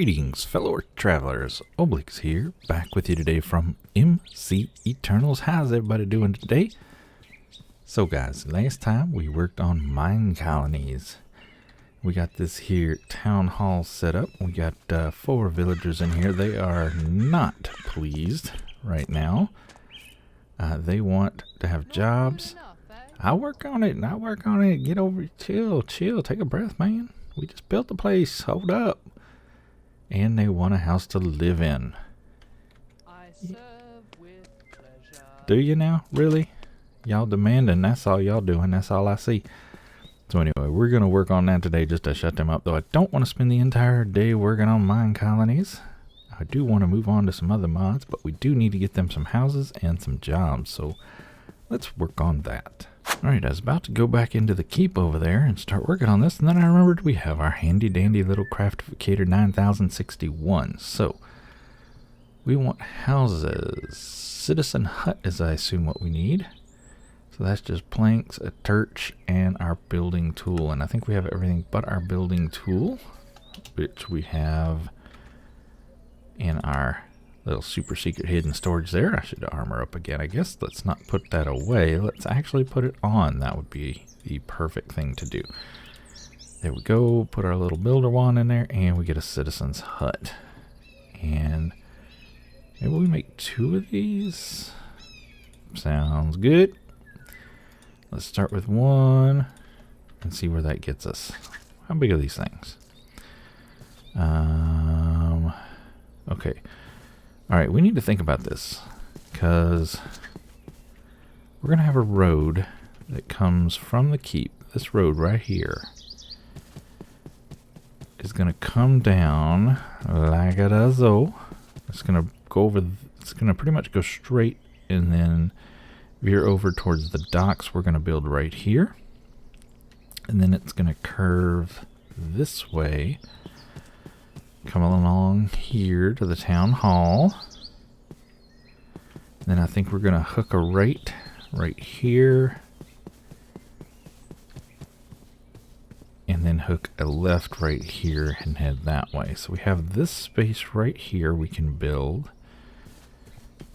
Greetings, fellow Earth travelers. Oblix here, back with you today from MC Eternals. How's everybody doing today? So guys, last time we worked on mine colonies. We got this here town hall set up. We got 4 villagers in here. They are not pleased right now. They want to have jobs. I'll work on it. Get over, chill. Take a breath, man. We just built the place. Hold up. And they want a house to live in. I serve with pleasure. Do you now? Really? Y'all demanding. That's all y'all doing. That's all I see. So anyway, we're going to work on that today just to shut them up. Though I don't want to spend the entire day working on mine colonies. I do want to move on to some other mods, but we do need to get them some houses and some jobs. So let's work on that. Alright, I was about to go back into the keep over there and start working on this, and then I remembered we have our handy dandy little Craftificator 9061. So, we want houses. Citizen hut is, I assume, what we need. So that's just planks, a torch, and our building tool. And I think we have everything but our building tool, which we have in our little super secret hidden storage there. I should armor up again, I guess. Let's not put that away. Let's actually put it on. That would be the perfect thing to do. There we go. Put our little builder wand in there, and we get a citizen's hut. And maybe we make 2 of these. Sounds good. Let's start with 1 and see where that gets us. How big are these things? Okay. Alright, we need to think about this, because we're going to have a road that comes from the keep. This road right here is going to come down like it does so. It's going to go over, it's going to pretty much go straight and then veer over towards the docks we're going to build right here. And then it's going to curve this way. Come along here to the town hall. Then I think we're going to hook a right here. And then hook a left right here and head that way. So we have this space right here we can build.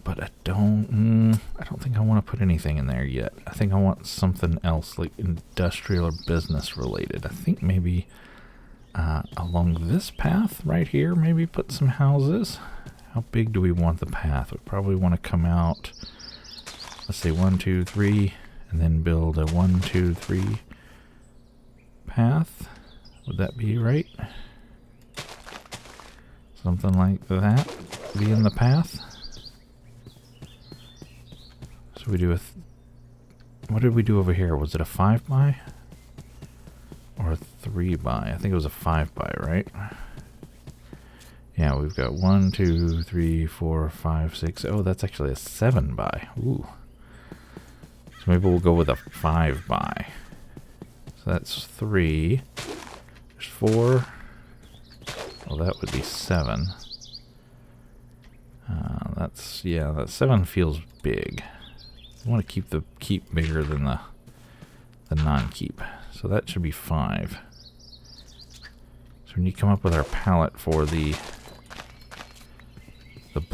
But I don't think I want to put anything in there yet. I think I want something else, like industrial or business related. I think maybe along this path right here, maybe put some houses. How big do we want the path? We probably want to come out, let's say 1, 2, 3, and then build a 1, 2, 3 path. Would that be right? Something like that be in the path. So we do a, what did we do over here? Was it a 5 by? Or a 3 by? I think it was a 5 by, right? Yeah, we've got 1, 2, 3, 4, 5, 6. Oh, that's actually a 7 by. Ooh. So maybe we'll go with a 5 by. So that's 3. There's 4. Well, that would be 7. That 7 feels big. I want to keep the keep bigger than the non-keep. So that should be 5. So we need to come up with our palette for the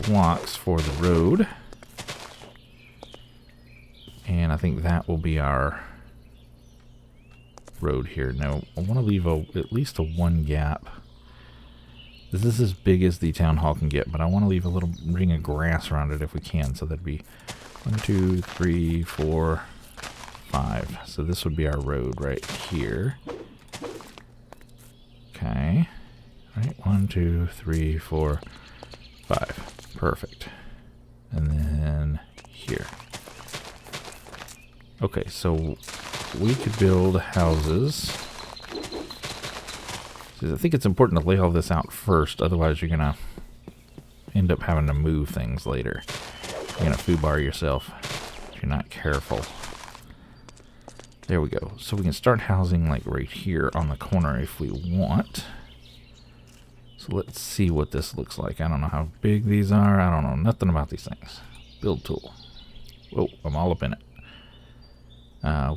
blocks for the road. And I think that will be our road here. Now, I want to leave at least a 1 gap. This is as big as the town hall can get, but I want to leave a little ring of grass around it if we can. So that'd be 1, 2, 3, 4, 5. So this would be our road right here. Okay. Right, 1, 2, 3, 4, 5. Perfect. And then here. Okay, so we could build houses. I think it's important to lay all this out first, otherwise you're gonna end up having to move things later. You're gonna foobar yourself if you're not careful. There we go. So we can start housing like right here on the corner if we want. So let's see what this looks like. I don't know how big these are. I don't know nothing about these things. Build tool. Whoa, I'm all up in it.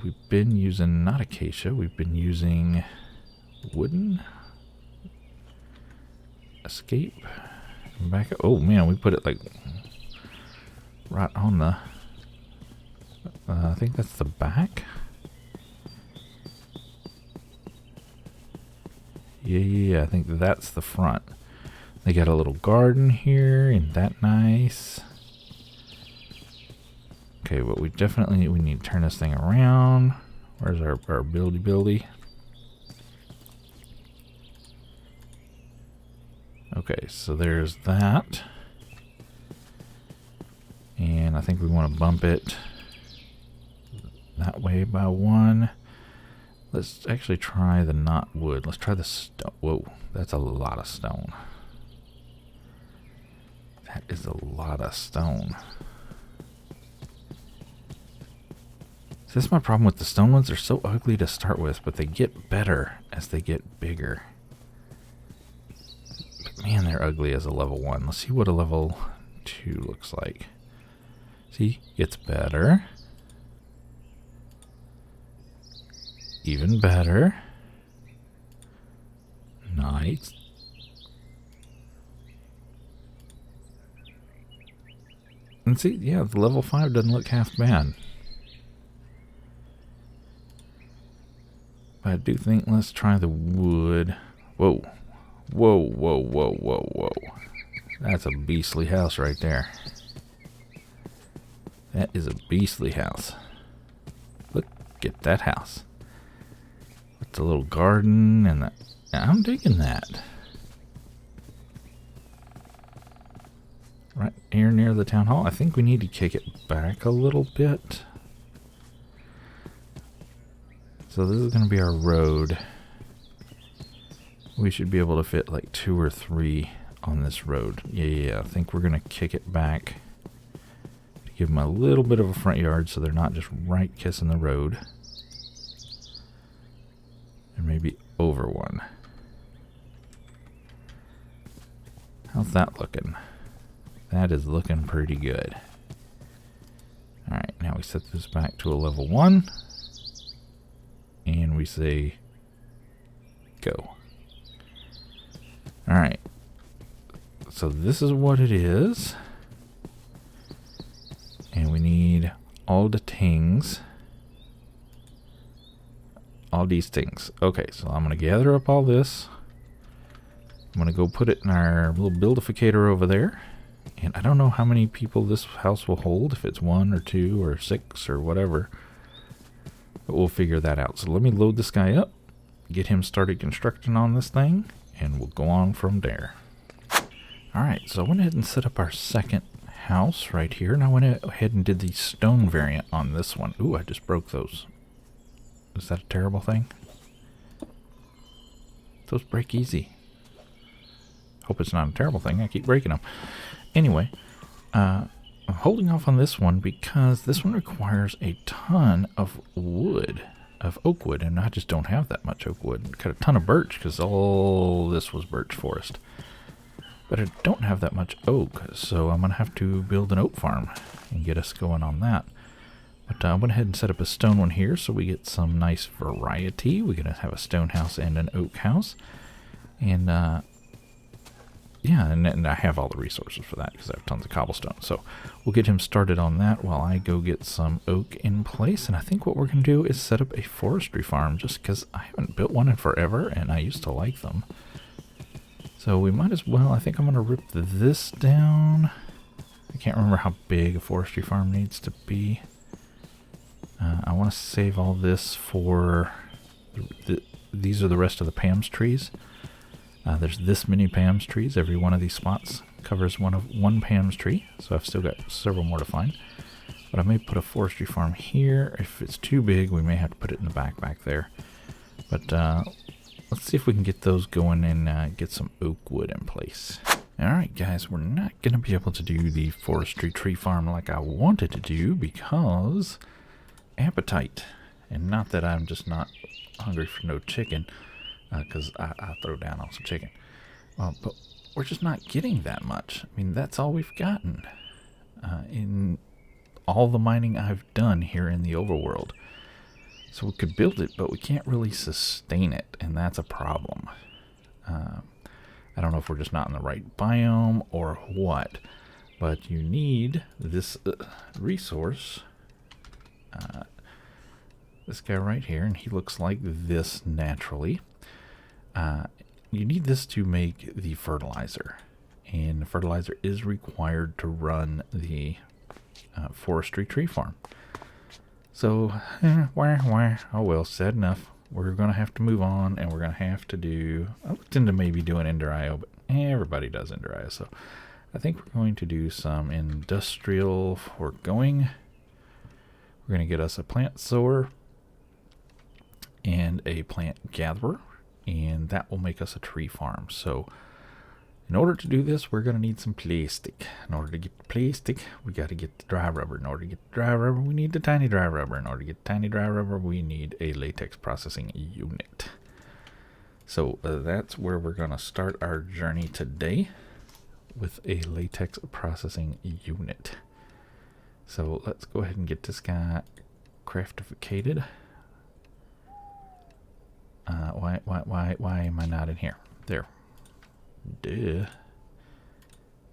We've been using not acacia. We've been using wooden. escape. Back. Oh man, we put it like right on the. I think that's the back. Yeah, I think that's the front. They got a little garden here. Isn't that nice? Okay, but we definitely we need to turn this thing around. Where's our buildy? Okay, so there's that. And I think we want to bump it that way by one. Let's actually try the not wood. Let's try the stone. Whoa, that's a lot of stone. That is a lot of stone. So this is my problem with the stone ones. They're so ugly to start with, but they get better as they get bigger. But man, they're ugly as a level 1. Let's see what a level 2 looks like. See, it's better. Even better. Nice. And see, yeah, the level 5 doesn't look half bad. But I do think, let's try the wood. Whoa. Whoa. That's a beastly house right there. That is a beastly house. Look at that house. With the little garden and the... I'm digging that. Right here near the town hall. I think we need to kick it back a little bit. So this is going to be our road. We should be able to fit like 2 or 3 on this road. Yeah. I think we're going to kick it back to give them a little bit of a front yard so they're not just right kissing the road. And maybe over one. How's that looking? That is looking pretty good. Alright, now we set this back to a level 1. And we say go. Alright. So this is what it is. And we need all the things. All these things. Okay, so I'm going to gather up all this. I'm going to go put it in our little buildificator over there. And I don't know how many people this house will hold, if it's 1 or 2 or 6 or whatever. But we'll figure that out. So let me load this guy up, get him started constructing on this thing, and we'll go on from there. Alright, so I went ahead and set up our second house right here. And I went ahead and did the stone variant on this one. Ooh, I just broke those. Is that a terrible thing? Those break easy. Hope it's not a terrible thing. I keep breaking them. Anyway, I'm holding off on this one because this one requires a ton of wood, of oak wood, and I just don't have that much oak wood. Got a ton of birch because all this was birch forest. But I don't have that much oak, so I'm going to have to build an oak farm and get us going on that. But I went ahead and set up a stone one here so we get some nice variety. We're going to have a stone house and an oak house. And yeah, and I have all the resources for that because I have tons of cobblestone. So we'll get him started on that while I go get some oak in place. And I think what we're going to do is set up a forestry farm just because I haven't built one in forever and I used to like them. So we might as well, I think I'm going to rip this down. I can't remember how big a forestry farm needs to be. I want to save all this for, these are the rest of the Pam's trees. There's this many Pam's trees. Every one of these spots covers one Pam's tree. So I've still got several more to find. But I may put a forestry farm here. If it's too big, we may have to put it in the back there. But let's see if we can get those going and get some oak wood in place. Alright guys, we're not going to be able to do the forestry tree farm like I wanted to do because appetite. And not that I'm just not hungry for no chicken. Because I throw down on some chicken. But we're just not getting that much. I mean, that's all we've gotten in all the mining I've done here in the overworld. So we could build it, but we can't really sustain it, and that's a problem. I I don't know if we're just not in the right biome or what, but you need this resource. This guy right here, and he looks like this naturally. You need this to make the fertilizer, and the fertilizer is required to run the forestry tree farm. So, oh well, sad enough. We're going to have to move on, and we're going to have to do... I looked into maybe doing Ender IO, but everybody does Ender IO, so I think we're going to do some industrial foregoing. We're going to get us a plant sower and a plant gatherer, and that will make us a tree farm. So in order to do this, we're going to need some plastic. In order to get the plastic, we got to get the dry rubber. In order to get the dry rubber, we need the tiny dry rubber. In order to get the tiny dry rubber, we need a latex processing unit. So that's where we're going to start our journey today, with a latex processing unit. So let's go ahead and get this guy craftificated. Why am I not in here? There. Duh.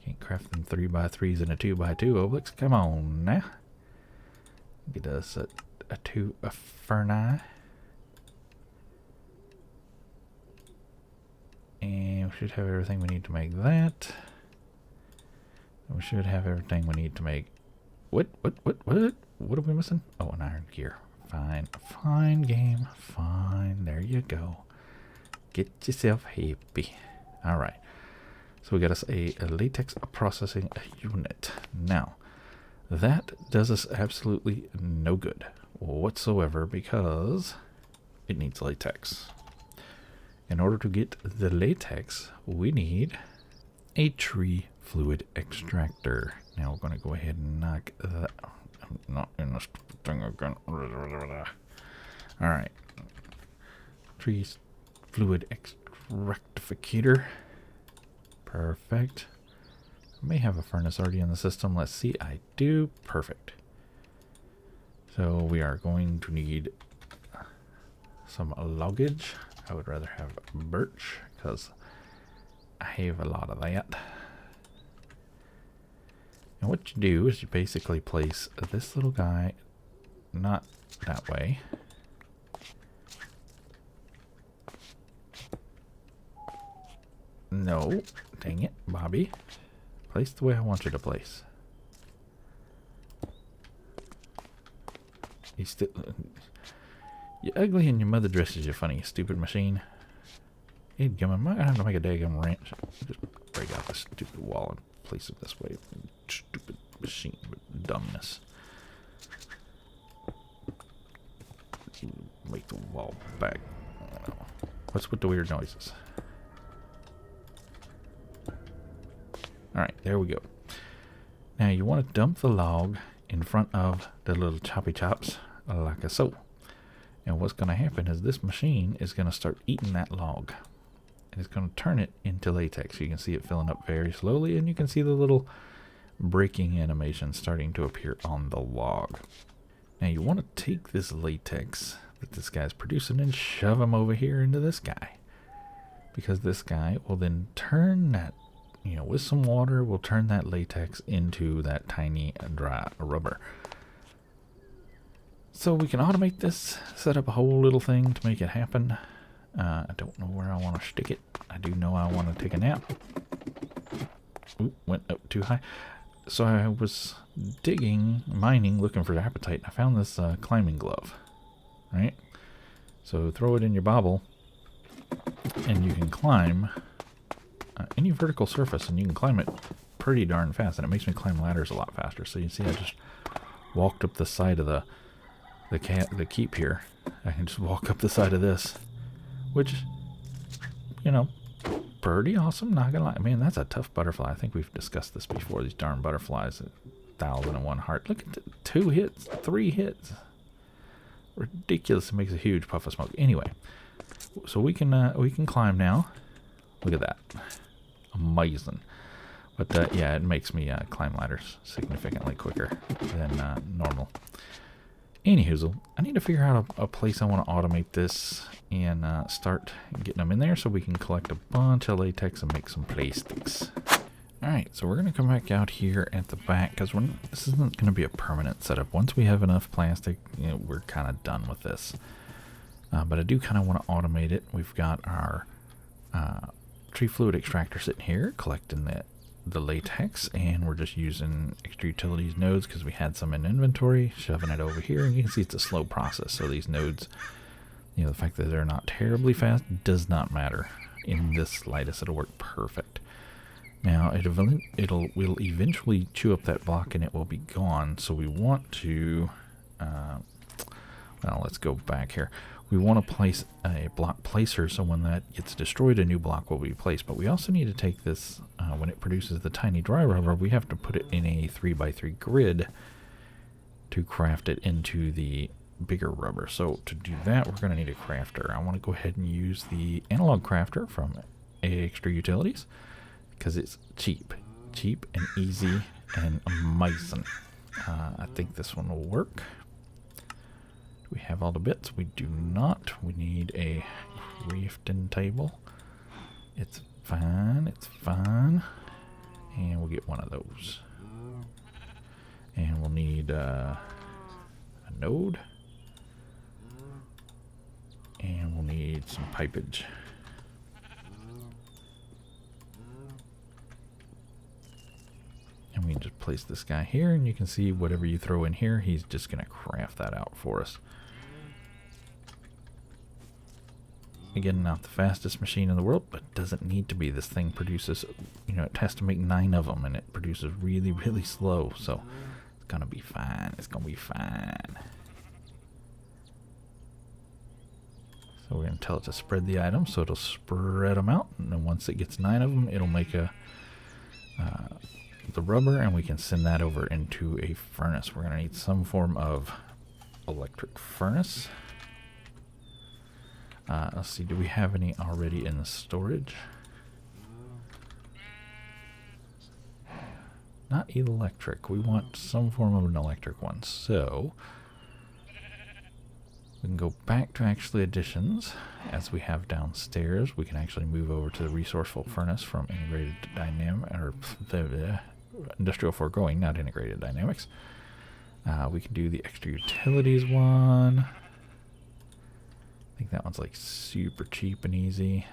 Can't craft them 3x3s and a 2x2 Obelix. Come on now. Get us a Furnace. And we should have everything we need to make that. We should have everything we need to make... What are we missing? Oh, an iron gear. Fine game. Fine. There you go. Get yourself happy. Alright. So we got us a latex processing unit. Now, that does us absolutely no good whatsoever because it needs latex. In order to get the latex, we need a tree fluid extractor. Now we're going to go ahead and knock that. I'm not in this thing again. Alright. Tree fluid extractificator. Perfect. I may have a furnace already in the system. Let's see. I do. Perfect. So we are going to need some loggage. I would rather have birch because I have a lot of that. And what you do is you basically place this little guy not that way. No, dang it, Bobby. Place the way I want you to place. You still... You're ugly and your mother dresses you funny, you stupid machine. Hey, I'm not gonna have to make a daggum wrench. Just break out this stupid wall and place it this way. Stupid machine with dumbness. Make the wall back. What's with the weird noises? Alright, there we go. Now you want to dump the log in front of the little choppy chops like so. And what's going to happen is this machine is going to start eating that log. And it's going to turn it into latex. You can see it filling up very slowly, and you can see the little breaking animation starting to appear on the log. Now you want to take this latex that this guy's producing and shove him over here into this guy. Because this guy will then turn that, you know, with some water, will turn that latex into that tiny dry rubber. So we can automate this, set up a whole little thing to make it happen. I don't know where I want to stick it. I do know I want to take a nap. Ooh, went up too high. So I was mining, looking for appetite, and I found this climbing glove. Right? So throw it in your bobble, and you can climb any vertical surface, and you can climb it pretty darn fast, and it makes me climb ladders a lot faster. So you see I just walked up the side of the keep here. I can just walk up the side of this, which, you know, pretty awesome, not gonna lie. Man, that's a tough butterfly. I think we've discussed this before, these darn butterflies. 1,001 heart. Look at 2 hits, 3 hits. Ridiculous. It makes a huge puff of smoke. Anyway, so we can climb now. Look at that. Amazing. But yeah, it makes me climb ladders significantly quicker than normal. Anywho, I need to figure out a place I want to automate this and start getting them in there so we can collect a bunch of latex and make some plastics. Alright, so we're going to come back out here at the back because this isn't going to be a permanent setup. Once we have enough plastic, you know, we're kind of done with this. But I do kind of want to automate it. We've got our tree fluid extractor sitting here collecting the latex, and we're just using extra utilities nodes because we had some in inventory, shoving it over here, and you can see it's a slow process. So these nodes, you know, the fact that they're not terribly fast does not matter. In this lattice, it'll work perfect. Now we'll eventually chew up that block and it will be gone. So we want to, well, let's go back here. We want to place a block placer so when that gets destroyed, a new block will be placed. But we also need to take this, when it produces the tiny dry rubber, we have to put it in a 3x3 grid to craft it into the bigger rubber. So to do that, we're going to need a crafter. I want to go ahead and use the analog crafter from Extra Utilities because it's cheap and easy and amazing. I think this one will work. We have all the bits. We do not. We need a crafting table. It's fine. It's fine. And we'll get one of those. And we'll need a node. And we'll need some pipage. And we can just place this guy here, and you can see whatever you throw in here, he's just going to craft that out for us. Again, not the fastest machine in the world, but doesn't need to be. This thing produces, you know, it has to make 9 of them, and it produces really, really slow. So it's going to be fine. It's going to be fine. So we're going to tell it to spread the items, so it'll spread them out. And then once it gets 9 of them, it'll make the rubber, and we can send that over into a furnace. We're going to need some form of electric furnace. Let's see, do we have any already in the storage? Not electric. We want some form of an electric one. So we can go back to actually additions as we have downstairs. We can actually move over to the Resourceful Furnace from Integrated Dynamics, or the Industrial Foregoing, not Integrated Dynamics. We can do the Extra Utilities one. I think that one's like super cheap and easy.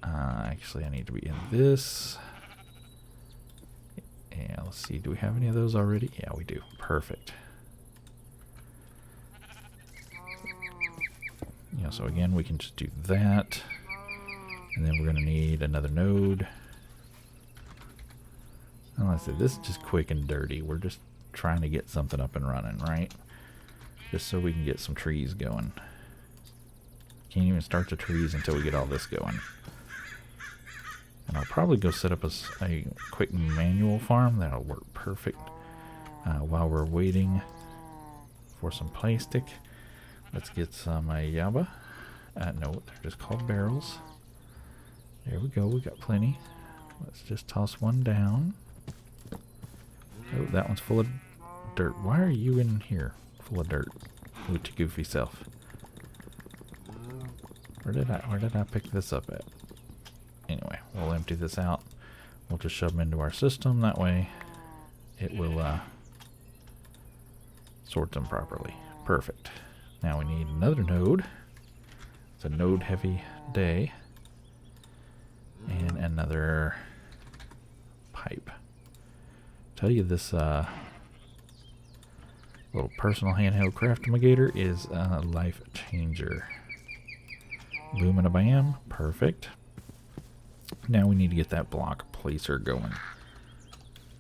Actually, I need to be in this. Yeah, let's see. Do we have any of those already? Yeah, we do. Perfect. Yeah, so again, we can just do that. And then we're going to need another node. And let's say this is just quick and dirty. We're just trying to get something up and running, right? Just so we can get some trees going. Can't even start the trees until we get all this going. And I'll probably go set up a quick manual farm. That'll work perfect. While we're waiting for some plastic, let's get some yaba. No, they're just called barrels. There we go. We got plenty. Let's just toss one down. Oh, that one's full of dirt. Why are you in here? Full of dirt with your goofy self. Where did I pick this up at? Anyway, we'll empty this out. We'll just shove them into our system. That way it will sort them properly. Perfect. Now we need another node. It's a node heavy day. And another pipe. Tell you this little personal handheld craft-omigator is a life changer. Boom and a bam. Perfect. Now we need to get that block placer going.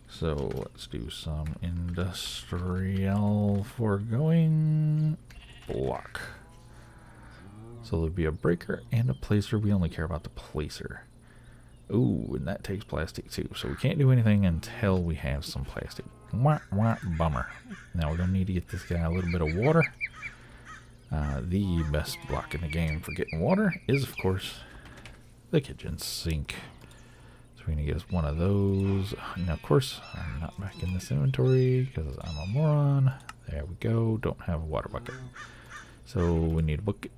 So let's do some industrial foregoing block. So there'll be a breaker and a placer. We only care about the placer. Ooh, and that takes plastic too. So we can't do anything until we have some plastic. Wah, wah, bummer. Now we're going to need to get this guy a little bit of water. The best block in the game for getting water is, of course, the kitchen sink. So So we're going to get us one of those. Now, of course, I'm not back in this inventory because I'm a moron. There we go. Don't have a water bucket. So we need a bucket.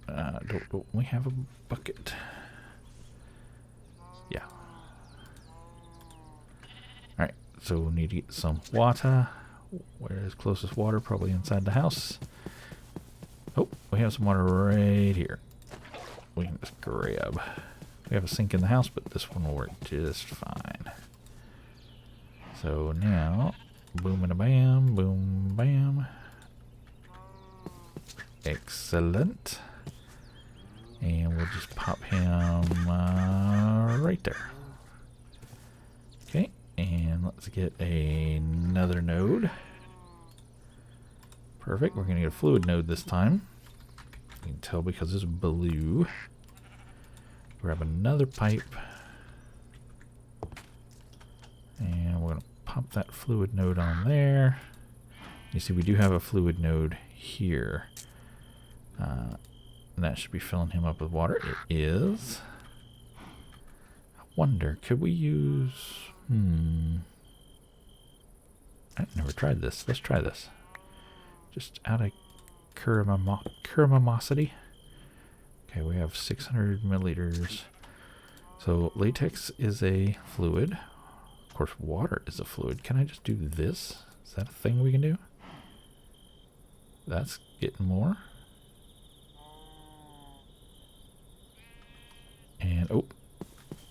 Don't we have a bucket? Yeah. Alright, so we need to get some water. Where is closest water? Probably inside the house. Oh, we have some water right here. We can just grab. We have a sink in the house, but this one will work just fine. So now, boom and a bam, boom, bam. Excellent. And we'll just pop him right there. Okay, and let's get another node. Perfect, we're going to get a fluid node this time. You can tell because it's blue. Grab another pipe. And we're going to pop that fluid node on there. You see we do have a fluid node here. And that should be filling him up with water. It is. I wonder, could we use... I've never tried this. Let's try this. Just out of curiosity. Okay, we have 600 milliliters. So latex is a fluid. Of course, water is a fluid. Can I just do this? Is that a thing we can do? That's getting more. And, oh,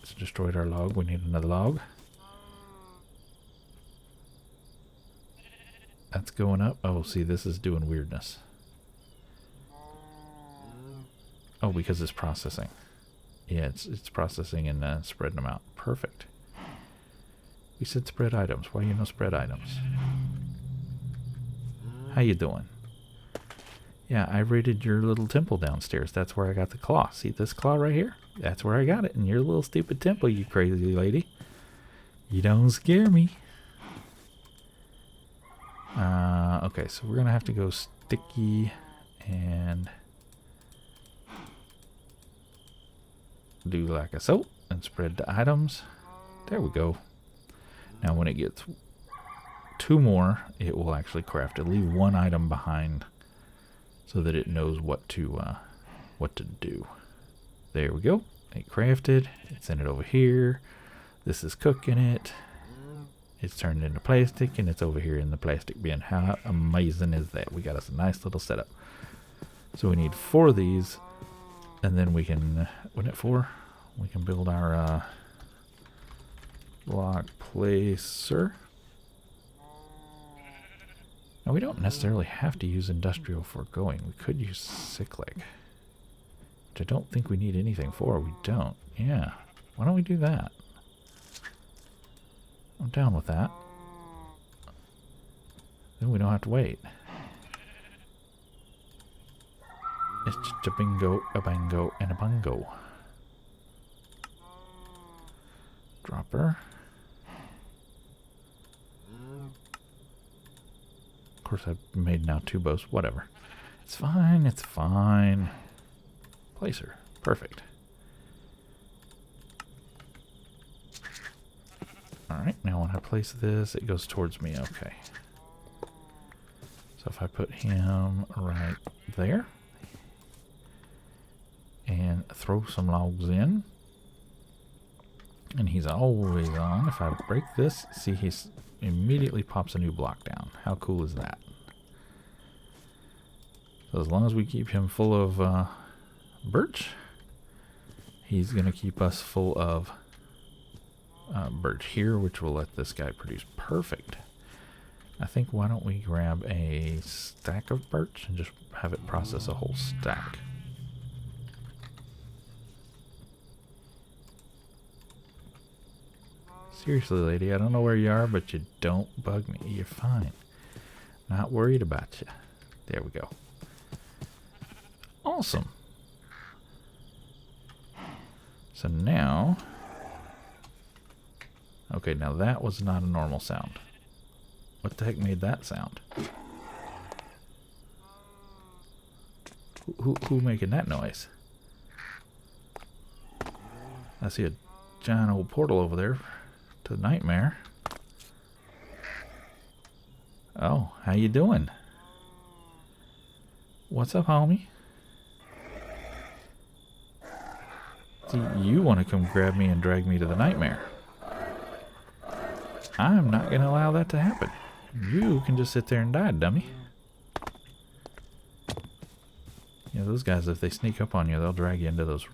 it's destroyed our log. We need another log. That's going up. Oh, see, this is doing weirdness. Oh, because it's processing. Yeah, it's processing and spreading them out. Perfect. We said spread items. Why you no spread items? How you doing? Yeah, I raided your little temple downstairs. That's where I got the claw. See this claw right here? That's where I got it. In your little stupid temple, you crazy lady. You don't scare me. Okay, so we're going to have to go sticky and do like a so and spread the items. There we go. Now when it gets 2 more, it will actually craft it. Leave 1 item behind so that it knows what to do. There we go. It crafted. It's in it over here. This is cooking it. It's turned into plastic, and it's over here in the plastic bin. How amazing is that? We got us a nice little setup. So we need 4 of these, and then we can, wasn't it 4? We can build our block placer. Now we don't necessarily have to use industrial for going. We could use cyclic, which I don't think we need anything for. We don't. Yeah. Why don't we do that? I'm down with that. Then we don't have to wait. It's just a bingo, a bango, and a bungo. Dropper. Of course, I've made now 2 bows. Whatever. It's fine. It's fine. Placer. Perfect. Alright, now when I place this, it goes towards me. Okay. So if I put him right there and throw some logs in, and he's always on. If I break this, see, he immediately pops a new block down. How cool is that? So as long as we keep him full of birch, he's going to keep us full of birch here, which will let this guy produce. Perfect. I think why don't we grab a stack of birch and just have it process a whole stack. Seriously, lady, I don't know where you are, but you don't bug me. You're fine. Not worried about you. There we go. Awesome. So now... Okay, now that was not a normal sound. What the heck made that sound? Who making that noise? I see a giant old portal over there to the nightmare. Oh, how you doing? What's up, homie? See, you want to come grab me and drag me to the nightmare. I'm not going to allow that to happen. You can just sit there and die, dummy. Yeah, those guys, if they sneak up on you, they'll drag you into those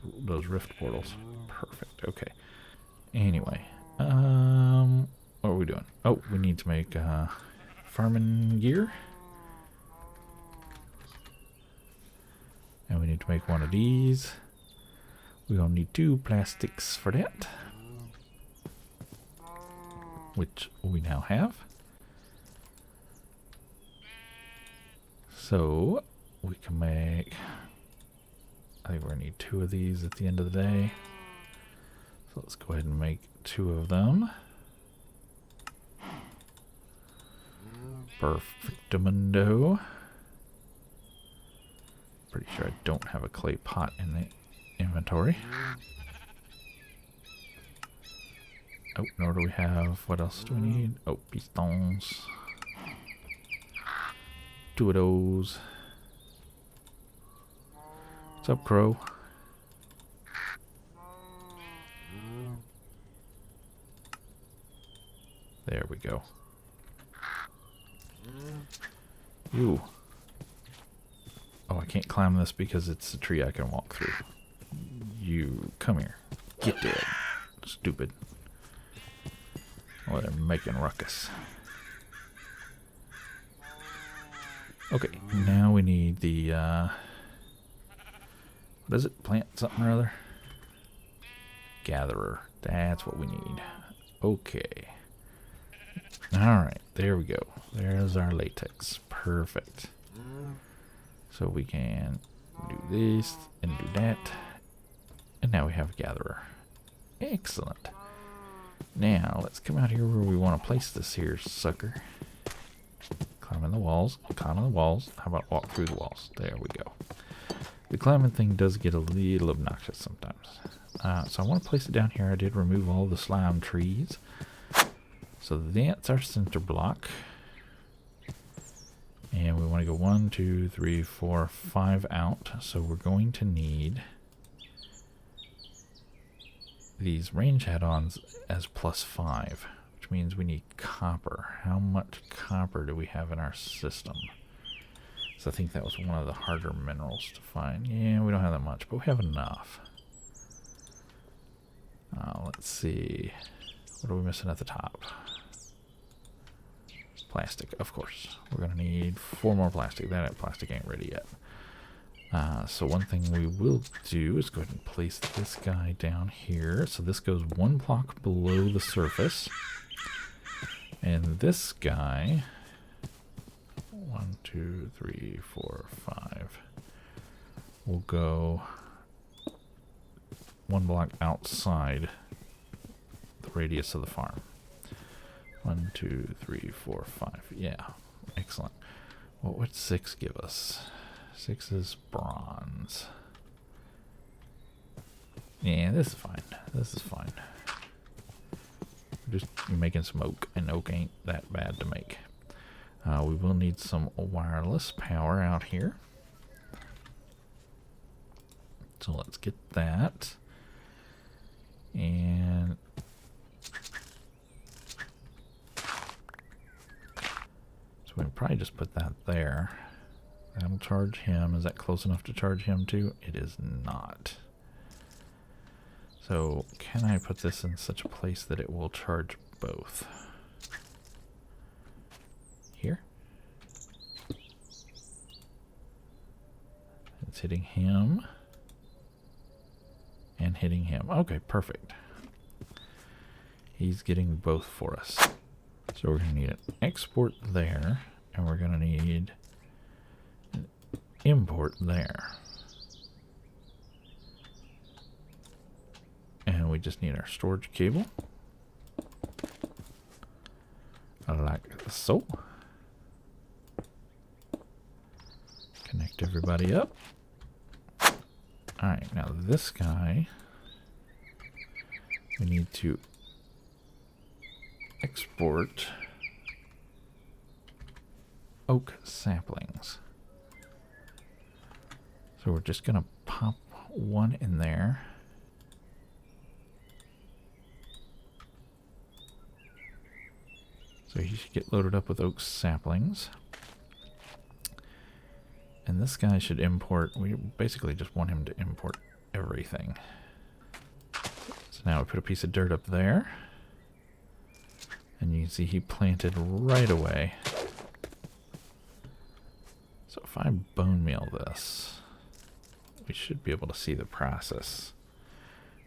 rift portals. Perfect. Okay. Anyway, what are we doing? Oh, we need to make farming gear. And we need to make one of these. We're gonna need 2 plastics for that, which we now have. So we can make, I think we're gonna need 2 of these at the end of the day. So let's go ahead and make 2 of them. Perfectamundo. Pretty sure I don't have a clay pot in the inventory. Oh, nor do we have, what else do we need? Oh, pistons. 2 of those. What's up, Crow? There we go. Ooh. Oh, I can't climb this because it's a tree I can walk through. You, come here. Get dead. Stupid. Oh, they're making ruckus. Okay, now we need the, what is it? Plant something or other? Gatherer. That's what we need. Okay. Alright, there we go. There's our latex. Perfect. So we can do this and do that. And now we have a gatherer. Excellent. Now, let's come out here where we want to place this here sucker. Climb in the walls. Climb on the walls. How about walk through the walls? There we go. The climbing thing does get a little obnoxious sometimes. So I want to place it down here. I did remove all the slime trees. So that's our center block. And we want to go 1, 2, 3, 4, 5 out. So we're going to need these range add-ons as +5, which means we need copper. How much copper do we have in our system? So I think that was one of the harder minerals to find. Yeah, we don't have that much, but we have enough. Let's see. What are we missing at the top? Plastic, of course. We're going to need 4 more plastic. That plastic ain't ready yet. So one thing we will do is go ahead and place this guy down here. So this goes 1 block below the surface. And this guy, 1, 2, 3, 4, 5, will go 1 block outside the radius of the farm. 1, 2, 3, 4, 5. Yeah, excellent. What would 6 give us? 6 is bronze. Yeah, this is fine. This is fine. Just making some oak, and oak ain't that bad to make. We will need some wireless power out here. So let's get that. And so we can probably just put that there. That'll charge him. Is that close enough to charge him too? It is not. So can I put this in such a place that it will charge both? Here. It's hitting him. And hitting him. Okay, perfect. He's getting both for us. So we're going to need an export there. And we're going to need an import there. And we just need our storage cable. Like so. Connect everybody up. Alright, now this guy we need to export oak saplings. So we're just going to pop one in there. So he should get loaded up with oak saplings. And this guy should import, we basically just want him to import everything. So now we put a piece of dirt up there. And you can see he planted right away. So if I bone meal this, we should be able to see the process.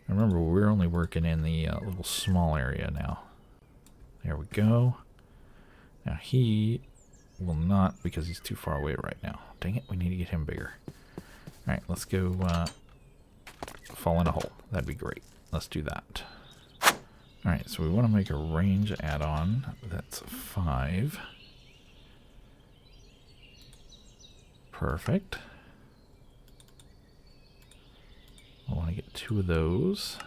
Remember, we're only working in the little small area now. There we go. Now he will not, because he's too far away right now. Dang it, we need to get him bigger. Alright, let's go fall in a hole. That'd be great. Let's do that. Alright, so we want to make a range add-on. That's 5. Perfect. I want to get 2 of those.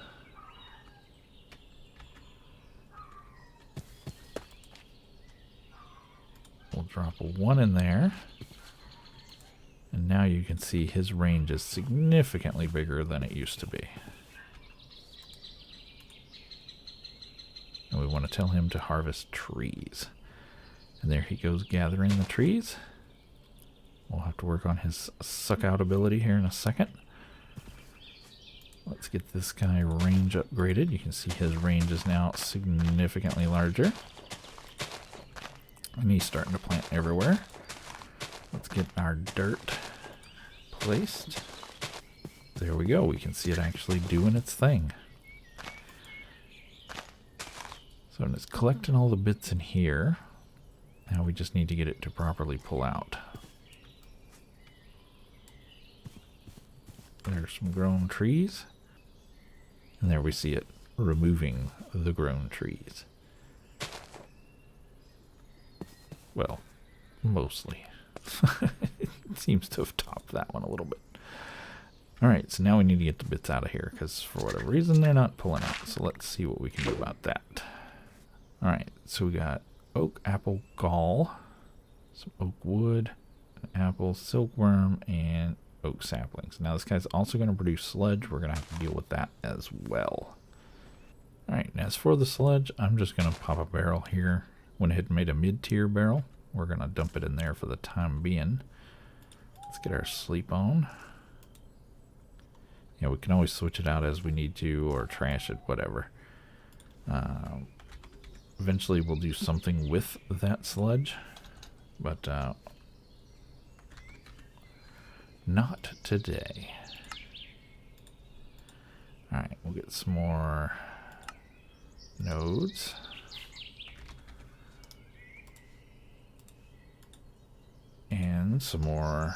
We'll drop 1 in there. And now you can see his range is significantly bigger than it used to be. And we want to tell him to harvest trees. And there he goes gathering the trees. We'll have to work on his suck out ability here in a second. Let's get this guy range upgraded. You can see his range is now significantly larger. And he's starting to plant everywhere. Let's get our dirt placed. There we go. We can see it actually doing its thing. So it's collecting all the bits in here. Now we just need to get it to properly pull out. There's some grown trees. And there we see it removing the grown trees. Well, mostly. It seems to have topped that one a little bit. Alright, so now we need to get the bits out of here, because for whatever reason they're not pulling out. So let's see what we can do about that. Alright, so we got oak, apple, gall, some oak wood, an apple, silkworm, and oak saplings. Now this guy's also going to produce sludge. We're going to have to deal with that as well. Alright, as for the sludge, I'm just going to pop a barrel here. Went ahead and made a mid-tier barrel. We're going to dump it in there for the time being. Let's get our sleep on. Yeah, we can always switch it out as we need to, or trash it, whatever. Eventually we'll do something with that sludge, but not today. Alright, we'll get some more nodes. And some more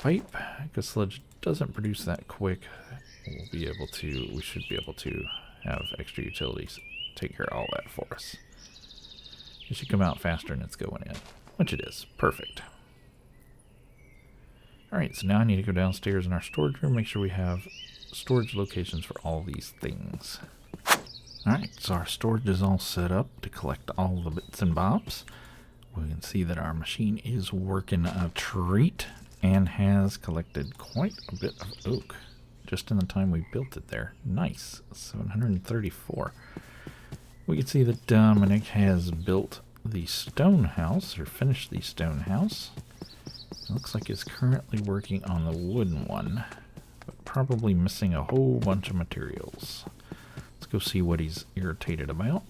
pipe, because sludge doesn't produce that quick. We should be able to have extra utilities take care of all that for us. It should come out faster than it's going in, which it is. Perfect. Alright, so now I need to go downstairs in our storage room, make sure we have storage locations for all these things. Alright, so our storage is all set up to collect all the bits and bobs. We can see that our machine is working a treat and has collected quite a bit of oak just in the time we built it there. Nice. 734. We can see that Dominic has built the stone house, or finished the stone house. It looks like he's currently working on the wooden one, but probably missing a whole bunch of materials. Let's go see what he's irritated about.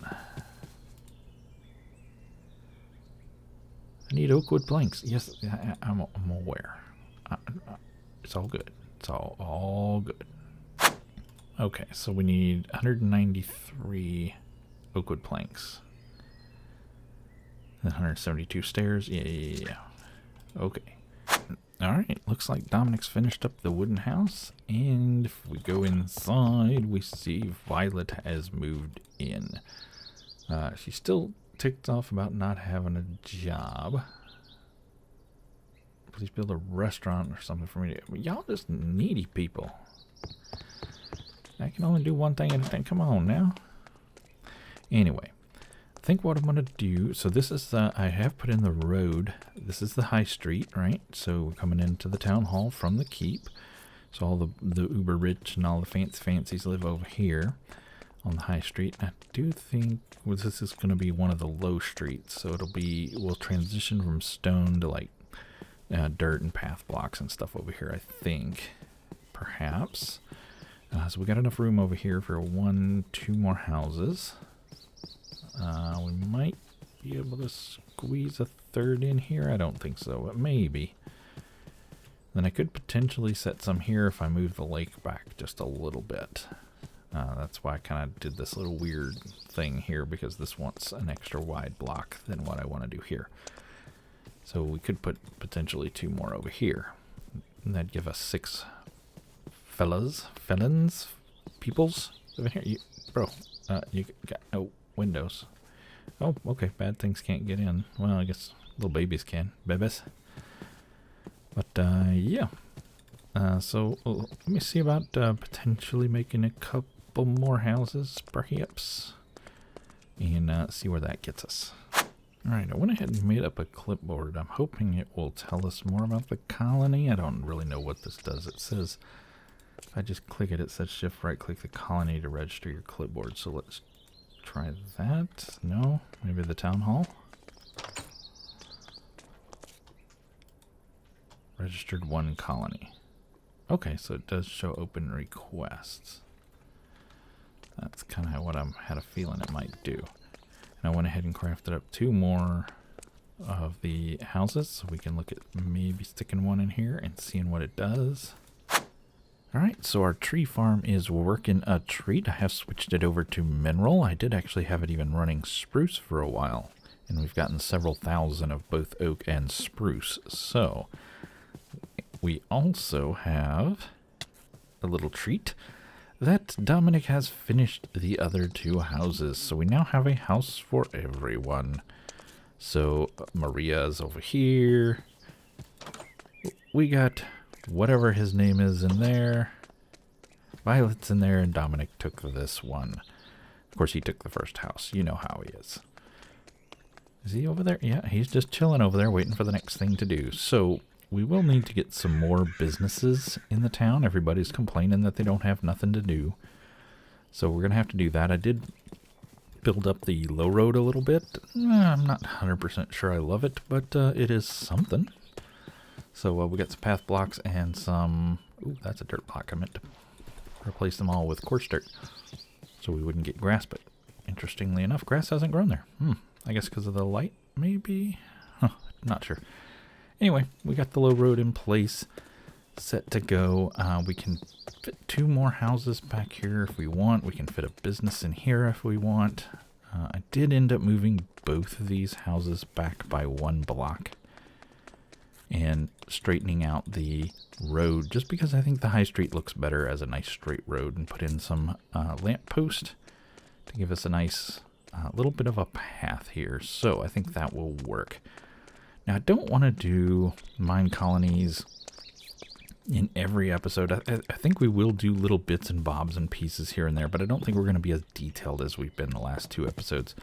I need oak wood planks. Yes, I'm aware. It's all good. It's all good. Okay, so we need 193 oak wood planks. 172 stairs. Yeah. Okay. Alright, looks like Dominic's finished up the wooden house. And if we go inside, we see Violet has moved in. She's still ticked off about not having a job. Please build a restaurant or something for me to... Y'all just needy people. I can only do one thing at a time. Come on now. Anyway, I think what I'm going to do, so this is the, I have put in the road. This is the high street, right? So we're coming into the town hall from the keep. So all the uber rich and all the fancies live over here on the high street. I do think this is going to be one of the low streets. So it'll be, we'll transition from stone to like dirt and path blocks and stuff over here, I think. Perhaps. So we got enough room over here for 2 more houses. We might be able to squeeze a third in here. I don't think so, but maybe. Then I could potentially set some here if I move the lake back just a little bit. That's why I kind of did this little weird thing here, because this wants an extra wide block than what I want to do here. So we could put potentially 2 more over here. And that'd give us 6 peoples over here. You got no windows. Oh, okay, bad things can't get in. Well, I guess little babies can. Babies. But, yeah. So, let me see about potentially making a couple more houses, perhaps. And see where that gets us. Alright, I went ahead and made up a clipboard. I'm hoping it will tell us more about the colony. I don't really know what this does. It says, if I just click it, it says shift right click the colony to register your clipboard. So let's try that. No? Maybe the town hall? Registered 1 colony. Okay, so it does show open requests. That's kind of what I had a feeling it might do. And I went ahead and crafted up 2 more of the houses, so we can look at maybe sticking one in here and seeing what it does. Alright, so our tree farm is working a treat. I have switched it over to mineral. I did actually have it even running spruce for a while, and we've gotten several thousand of both oak and spruce. So we also have a little treat that Dominic has finished the other 2 houses. So we now have a house for everyone. So Maria's over here. We got whatever his name is in there. Violet's in there, and Dominic took this one. Of course, he took the first house. You know how he is. Is he over there? Yeah, he's just chilling over there waiting for the next thing to do. So we will need to get some more businesses in the town. Everybody's complaining that they don't have nothing to do. So we're going to have to do that. I did build up the low road a little bit. I'm not 100% sure I love it, but it is something. So we got some path blocks and some... Ooh, that's a dirt block. I meant to replace them all with coarse dirt so we wouldn't get grass, but interestingly enough, grass hasn't grown there. I guess because of the light, maybe? Not sure. Anyway, we got the low road in place, set to go. We can fit 2 more houses back here if we want. We can fit a business in here if we want. I did end up moving both of these houses back by 1 block and straightening out the road just because I think the high street looks better as a nice straight road, and put in some lamp post to give us a nice little bit of a path here. So I think that will work. Now, I don't want to do mine colonies in every episode. I think we will do little bits and bobs and pieces here and there, but I don't think we're going to be as detailed as we've been the last 2 episodes.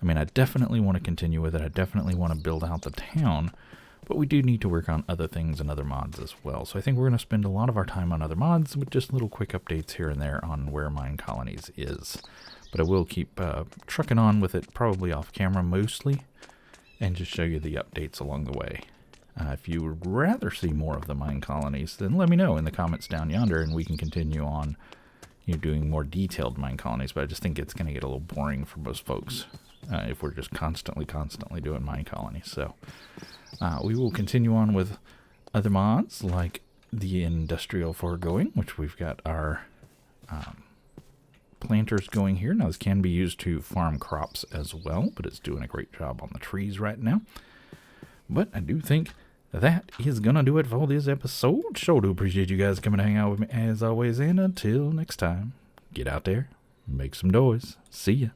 I mean, I definitely want to continue with it. I definitely want to build out the town, but we do need to work on other things and other mods as well. So I think we're going to spend a lot of our time on other mods with just little quick updates here and there on where mine colonies is. But I will keep trucking on with it, probably off camera mostly, and just show you the updates along the way. If you would rather see more of the mine colonies, then let me know in the comments down yonder, and we can continue on doing more detailed mine colonies. But I just think it's going to get a little boring for most folks if we're just constantly doing mine colonies. So we will continue on with other mods like the industrial foregoing, which we've got our planters going here. Now this can be used to farm crops as well, but it's doing a great job on the trees right now. But I do think that is gonna do it for this episode. Sure do appreciate you guys coming to hang out with me as always, and until next time, get out there, make some noise. See ya.